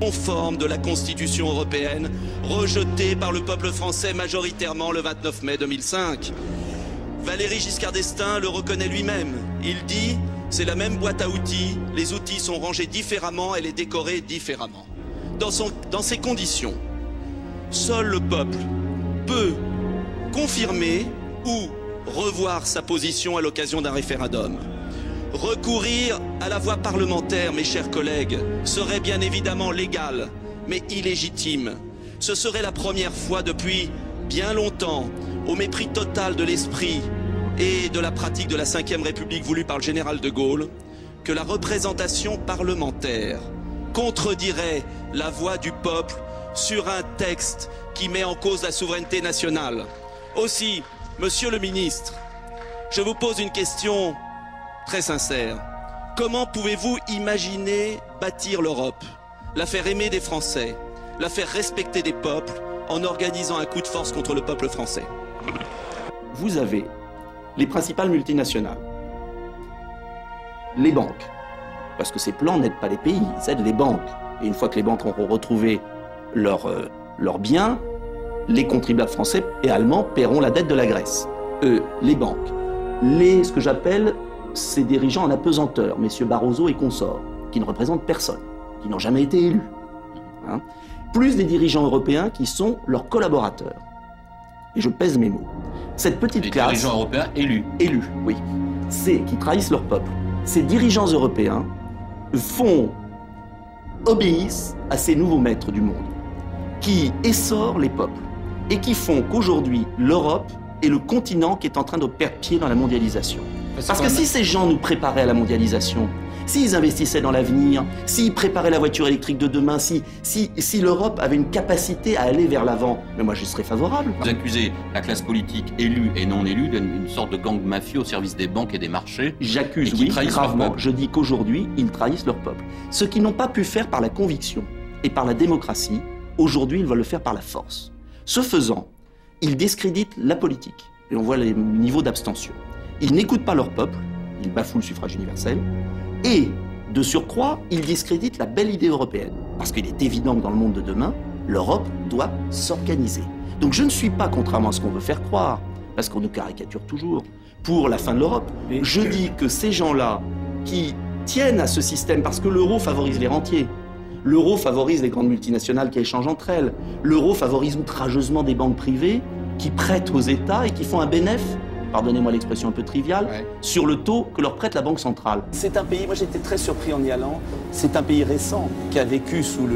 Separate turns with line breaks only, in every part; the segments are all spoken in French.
conforme de la Constitution européenne, rejetée par le peuple français majoritairement le 29 mai 2005. Valéry Giscard d'Estaing le reconnaît lui-même. Il dit « C'est la même boîte à outils, les outils sont rangés différemment, elle est décorée différemment ». Dans ces conditions, seul le peuple peut confirmer ou revoir sa position à l'occasion d'un référendum. Recourir à la voie parlementaire, mes chers collègues, serait bien évidemment légal, mais illégitime. Ce serait la première fois depuis bien longtemps, au mépris total de l'esprit et de la pratique de la Ve République voulue par le général de Gaulle, que la représentation parlementaire contredirait la voix du peuple sur un texte qui met en cause la souveraineté nationale. Aussi, monsieur le ministre, je vous pose une question très sincère. Comment pouvez-vous imaginer bâtir l'Europe, la faire aimer des Français, la faire respecter des peuples en organisant un coup de force contre le peuple français?
Vous avez les principales multinationales, les banques, parce que ces plans n'aident pas les pays, ils aident les banques. Et une fois que les banques auront retrouvé leurs biens, les contribuables français et allemands paieront la dette de la Grèce. Les banques, ce que j'appelle ces dirigeants en apesanteur, messieurs Barroso et consorts, qui ne représentent personne, qui n'ont jamais été élus, hein, plus des dirigeants européens qui sont leurs collaborateurs. Et je pèse mes mots. Cette petite classe...
Les dirigeants européens élus.
Élus, oui. Qui trahissent leur peuple. Ces dirigeants européens obéissent à ces nouveaux maîtres du monde, qui essorent les peuples, et qui font qu'aujourd'hui, l'Europe est le continent qui est en train de perdre pied dans la mondialisation. Parce que si ces gens nous préparaient à la mondialisation, s'ils investissaient dans l'avenir, s'ils préparaient la voiture électrique de demain, si l'Europe avait une capacité à aller vers l'avant, mais moi je serais favorable.
Vous accusez la classe politique élue et non élue d'une sorte de gang mafieux au service des banques et des marchés.
J'accuse, oui, gravement. Je dis qu'aujourd'hui, ils trahissent leur peuple. Ce qu'ils n'ont pas pu faire par la conviction et par la démocratie, aujourd'hui, ils veulent le faire par la force. Ce faisant, ils discréditent la politique. Et on voit les niveaux d'abstention. Ils n'écoutent pas leur peuple, ils bafouent le suffrage universel, et, de surcroît, ils discréditent la belle idée européenne. Parce qu'il est évident que dans le monde de demain, l'Europe doit s'organiser. Donc je ne suis pas, contrairement à ce qu'on veut faire croire, parce qu'on nous caricature toujours, pour la fin de l'Europe. Je dis que ces gens-là, qui tiennent à ce système, parce que l'euro favorise les rentiers, l'euro favorise les grandes multinationales qui échangent entre elles, l'euro favorise outrageusement des banques privées qui prêtent aux États et qui font un bénéfice, pardonnez-moi l'expression un peu triviale, sur le taux que leur prête la Banque centrale. C'est un pays, moi j'étais très surpris en y allant, c'est un pays récent qui a vécu sous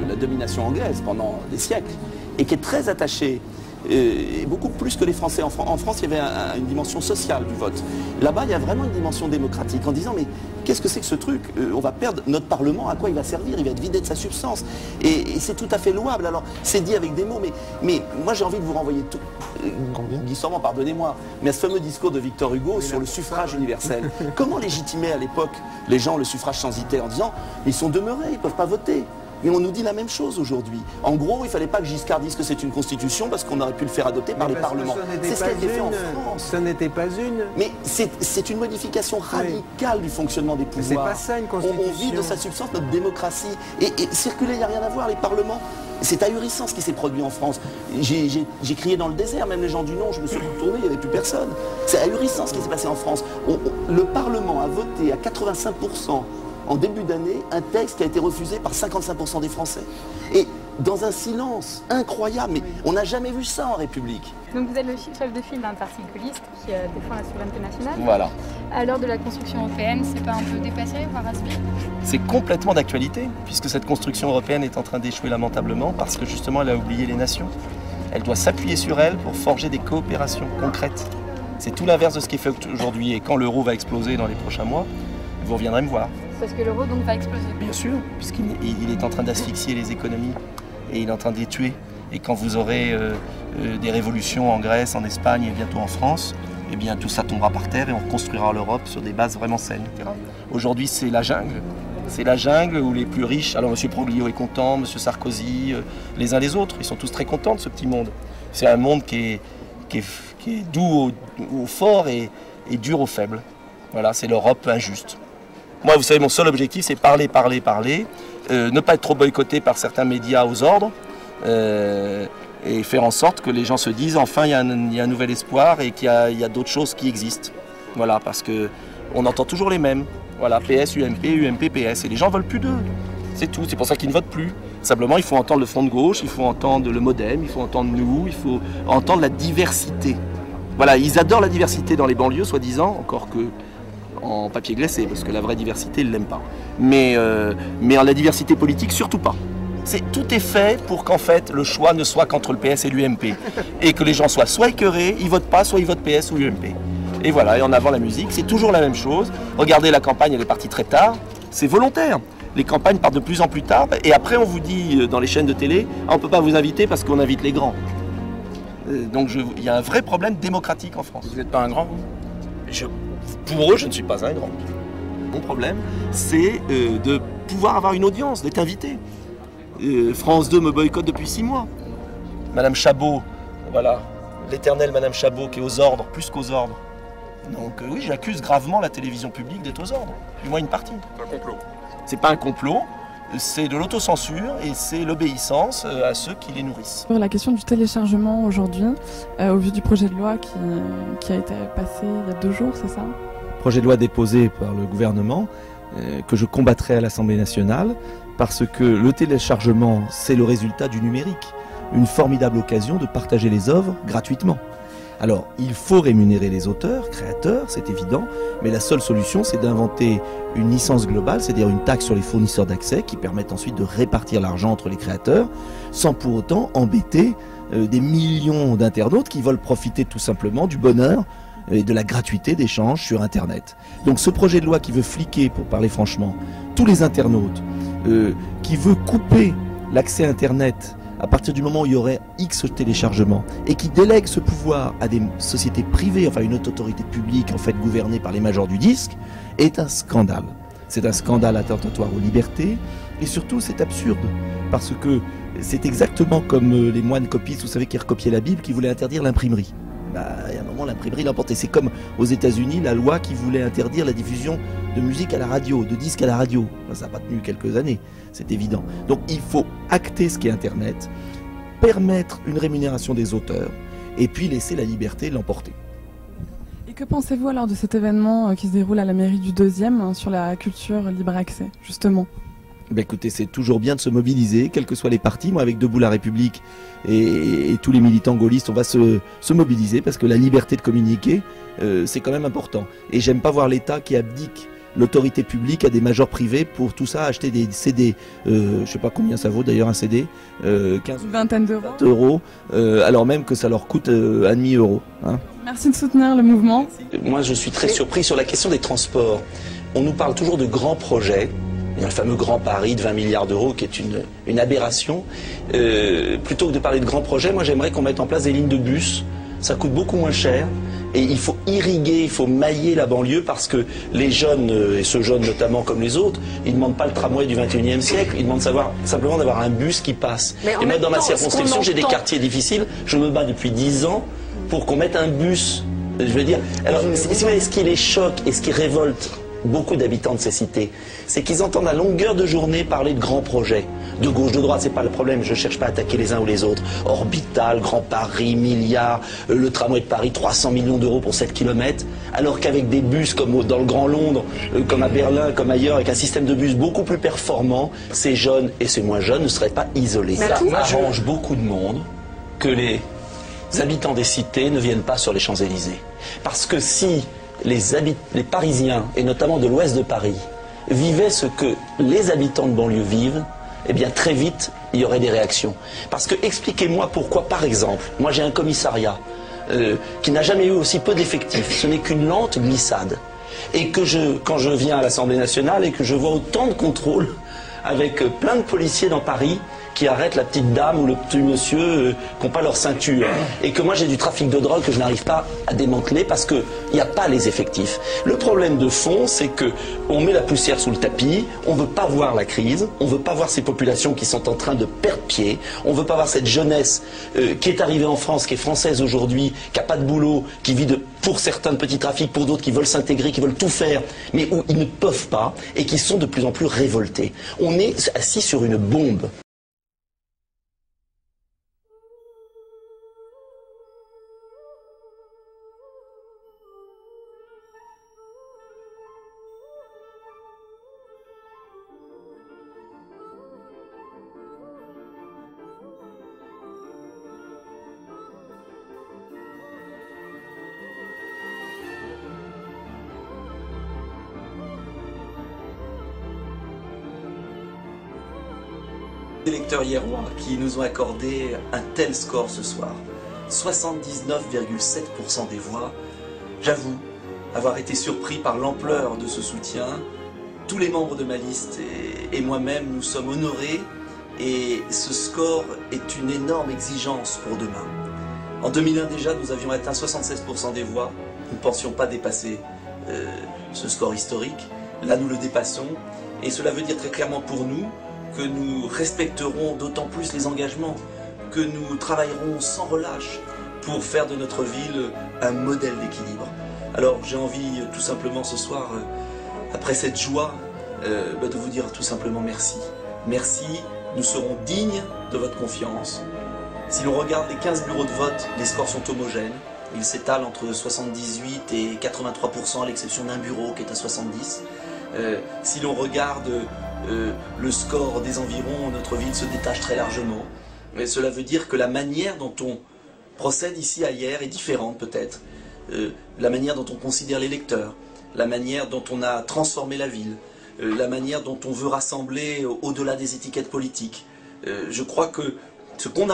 la domination anglaise pendant des siècles et qui est très attaché, et beaucoup plus que les Français. En France, il y avait une dimension sociale du vote. Là-bas, il y a vraiment une dimension démocratique en disant mais qu'est-ce que c'est que ce truc? On va perdre notre Parlement, à quoi il va servir? Il va être vidé de sa substance. Et c'est tout à fait louable. Alors, c'est dit avec des mots, mais moi j'ai envie de vous renvoyer tout. Guy Sormand, pardonnez-moi, mais à ce fameux discours de Victor Hugo sur le suffrage universel. Comment légitimer à l'époque les gens le suffrage censitaire en disant ils sont demeurés, ils ne peuvent pas voter? Mais on nous dit la même chose aujourd'hui. En gros, il ne fallait pas que Giscard dise que c'est une constitution parce qu'on aurait pu le faire adopter par les parlements. C'est ce qui a été fait en France.
Ce n'était pas une.
Mais c'est une modification radicale du fonctionnement des pouvoirs.
C'est pas ça une constitution.
On vit de sa substance notre démocratie. Et circuler, il n'y a rien à voir, les parlements. C'est ahurissant ce qui s'est produit en France. J'ai crié dans le désert, même les gens du non, je me suis retourné, il n'y avait plus personne. C'est ahurissant ce qui s'est passé en France. Le Parlement a voté à 85% en début d'année, un texte qui a été refusé par 55% des Français. Et dans un silence incroyable, mais on n'a jamais vu ça en République.
Donc vous êtes le chef de file d'un parti gaulliste qui défend la souveraineté nationale.
Voilà.
À l'heure de la construction européenne, c'est pas un peu dépassé, voire aspiré?
C'est complètement d'actualité, puisque cette construction européenne est en train d'échouer lamentablement, parce que justement elle a oublié les nations. Elle doit s'appuyer sur elle pour forger des coopérations concrètes. C'est tout l'inverse de ce qui est fait aujourd'hui. Et quand l'euro va exploser dans les prochains mois, vous reviendrez me voir.
Parce que l'euro donc va exploser.
Bien sûr, puisqu'il est en train d'asphyxier les économies et il est en train de les tuer. Et quand vous aurez des révolutions en Grèce, en Espagne et bientôt en France, eh bien tout ça tombera par terre et on reconstruira l'Europe sur des bases vraiment saines. Aujourd'hui, c'est la jungle. C'est la jungle où les plus riches, alors M. Proglio est content, M. Sarkozy, les uns les autres, ils sont tous très contents de ce petit monde. C'est un monde qui est doux aux forts et dur aux faibles. Voilà, c'est l'Europe injuste. Moi, vous savez, mon seul objectif, c'est parler, parler, parler,
ne pas être trop boycotté par certains médias aux ordres, et faire en sorte que les gens se disent enfin il y a un nouvel espoir et qu'il y a d'autres choses qui existent. Voilà, parce qu'on entend toujours les mêmes. Voilà, PS, UMP, UMP, PS, et les gens veulent plus d'eux. C'est tout, c'est pour ça qu'ils ne votent plus. Simplement, il faut entendre le Front de gauche, il faut entendre le Modem, il faut entendre nous, il faut entendre la diversité. Voilà, ils adorent la diversité dans les banlieues, soi-disant, encore que en papier glacé, parce que la vraie diversité, ils ne l'aiment pas. Mais la diversité politique, surtout pas. Tout est fait pour qu'en fait, le choix ne soit qu'entre le PS et l'UMP. Et que les gens soient soit écœurés, ils votent pas, soit ils votent PS ou UMP. Et voilà, et en avant la musique, c'est toujours la même chose. Regardez, la campagne, elle est partie très tard, c'est volontaire. Les campagnes partent de plus en plus tard, et après on vous dit dans les chaînes de télé, on ne peut pas vous inviter parce qu'on invite les grands. Donc il y a un vrai problème démocratique en France.
Vous n'êtes pas un grand, vous?
Pour eux, je ne suis pas un grand. Mon problème, c'est de pouvoir avoir une audience, d'être invité. France 2 me boycotte depuis 6 mois. Madame Chabot, voilà, l'éternelle Madame Chabot qui est aux ordres, plus qu'aux ordres. Donc oui, j'accuse gravement la télévision publique d'être aux ordres, du moins une partie.
C'est un complot.
C'est pas un complot, c'est de l'autocensure et c'est l'obéissance à ceux qui les nourrissent.
Sur la question du téléchargement aujourd'hui, au vu du projet de loi qui a été passé il y a 2 jours, c'est ça?
Projet de loi déposé par le gouvernement que je combattrai à l'Assemblée nationale parce que le téléchargement, c'est le résultat du numérique. Une formidable occasion de partager les œuvres gratuitement. Alors, il faut rémunérer les auteurs, créateurs, c'est évident, mais la seule solution, c'est d'inventer une licence globale, c'est-à-dire une taxe sur les fournisseurs d'accès qui permettent ensuite de répartir l'argent entre les créateurs, sans pour autant embêter des millions d'internautes qui veulent profiter tout simplement du bonheur et de la gratuité d'échanges sur Internet. Donc ce projet de loi qui veut fliquer, pour parler franchement, tous les internautes, qui veut couper l'accès Internet à partir du moment où il y aurait X téléchargements et qui délègue ce pouvoir à des sociétés privées, enfin une autorité publique en fait gouvernée par les majors du disque, est un scandale. C'est un scandale attentatoire aux libertés et surtout c'est absurde parce que c'est exactement comme les moines copistes, vous savez, qui recopiaient la Bible, qui voulaient interdire l'imprimerie. Il y a un moment, l'imprimerie l'emportait. C'est comme aux États-Unis, la loi qui voulait interdire la diffusion de musique à la radio, de disques à la radio. Ça n'a pas tenu quelques années, c'est évident. Donc il faut acter ce qu'est Internet, permettre une rémunération des auteurs, et puis laisser la liberté l'emporter.
Et que pensez-vous alors de cet événement qui se déroule à la mairie du 2e sur la culture libre accès, justement ?
Écoutez, c'est toujours bien de se mobiliser, quels que soient les partis. Moi, avec Debout la République et tous les militants gaullistes, on va se mobiliser parce que la liberté de communiquer, c'est quand même important. Et j'aime pas voir l'État qui abdique l'autorité publique à des majors privés pour tout ça, acheter des CD. Je sais pas combien ça vaut d'ailleurs un CD. 15
une vingtaine d'euros.
Alors même que ça leur coûte 1,5 €. Hein.
Merci de soutenir le mouvement.
Moi, je suis très surpris sur la question des transports. On nous parle toujours de grands projets. Il y a le fameux Grand Paris de 20 milliards d'euros qui est une aberration. Plutôt que de parler de grands projets, moi j'aimerais qu'on mette en place des lignes de bus. Ça coûte beaucoup moins cher. Et il faut irriguer, il faut mailler la banlieue parce que les jeunes, et ceux jeunes notamment comme les autres, ils ne demandent pas le tramway du 21e siècle, ils demandent simplement d'avoir un bus qui passe. Et moi dans ma circonscription, j'ai des quartiers difficiles, je me bats depuis 10 ans pour qu'on mette un bus. Je veux dire, alors ce qui les choque et ce qui révolte beaucoup d'habitants de ces cités, c'est qu'ils entendent à longueur de journée parler de grands projets. De gauche, de droite, c'est pas le problème, je cherche pas à attaquer les uns ou les autres. Orbital, Grand Paris, milliards, le tramway de Paris, 300 millions d'euros pour 7 km, alors qu'avec des bus comme dans le Grand Londres, comme à Berlin, comme ailleurs, avec un système de bus beaucoup plus performant, ces jeunes et ces moins jeunes ne seraient pas isolés. Ça arrange beaucoup de monde que les habitants des cités ne viennent pas sur les Champs-Élysées. Parce que si les Parisiens, et notamment de l'ouest de Paris, vivaient ce que les habitants de banlieue vivent, eh bien très vite, il y aurait des réactions. Parce que expliquez-moi pourquoi, par exemple, moi j'ai un commissariat qui n'a jamais eu aussi peu d'effectifs, ce n'est qu'une lente glissade. Et que quand je viens à l'Assemblée nationale et que je vois autant de contrôles avec plein de policiers dans Paris, qui arrêtent la petite dame ou le petit monsieur qui n'ont pas leur ceinture. Et que moi j'ai du trafic de drogue que je n'arrive pas à démanteler parce qu'il n'y a pas les effectifs. Le problème de fond, c'est qu'on met la poussière sous le tapis, on ne veut pas voir la crise, on ne veut pas voir ces populations qui sont en train de perdre pied, on ne veut pas voir cette jeunesse qui est arrivée en France, qui est française aujourd'hui, qui n'a pas de boulot, qui vit pour certains de petits trafics, pour d'autres qui veulent s'intégrer, qui veulent tout faire, mais où ils ne peuvent pas et qui sont de plus en plus révoltés. On est assis sur une bombe.
Les électeurs hierrois qui nous ont accordé un tel score ce soir, 79,7% des voix. J'avoue avoir été surpris par l'ampleur de ce soutien. Tous les membres de ma liste et moi-même, nous sommes honorés et ce score est une énorme exigence pour demain. En 2001 déjà, nous avions atteint 76% des voix. Nous ne pensions pas dépasser ce score historique. Là, nous le dépassons et cela veut dire très clairement pour nous que nous respecterons d'autant plus les engagements, que nous travaillerons sans relâche pour faire de notre ville un modèle d'équilibre. Alors j'ai envie tout simplement ce soir, après cette joie, de vous dire tout simplement merci. Merci, nous serons dignes de votre confiance. Si l'on regarde les 15 bureaux de vote, les scores sont homogènes. Ils s'étalent entre 78 et 83% à l'exception d'un bureau qui est à 70. Si l'on regarde le score des environs, notre ville se détache très largement. Mais cela veut dire que la manière dont on procède ici à Hyères est différente peut-être. La manière dont on considère l'électeur, la manière dont on a transformé la ville, la manière dont on veut rassembler au-delà des étiquettes politiques. Je crois que ce qu'on a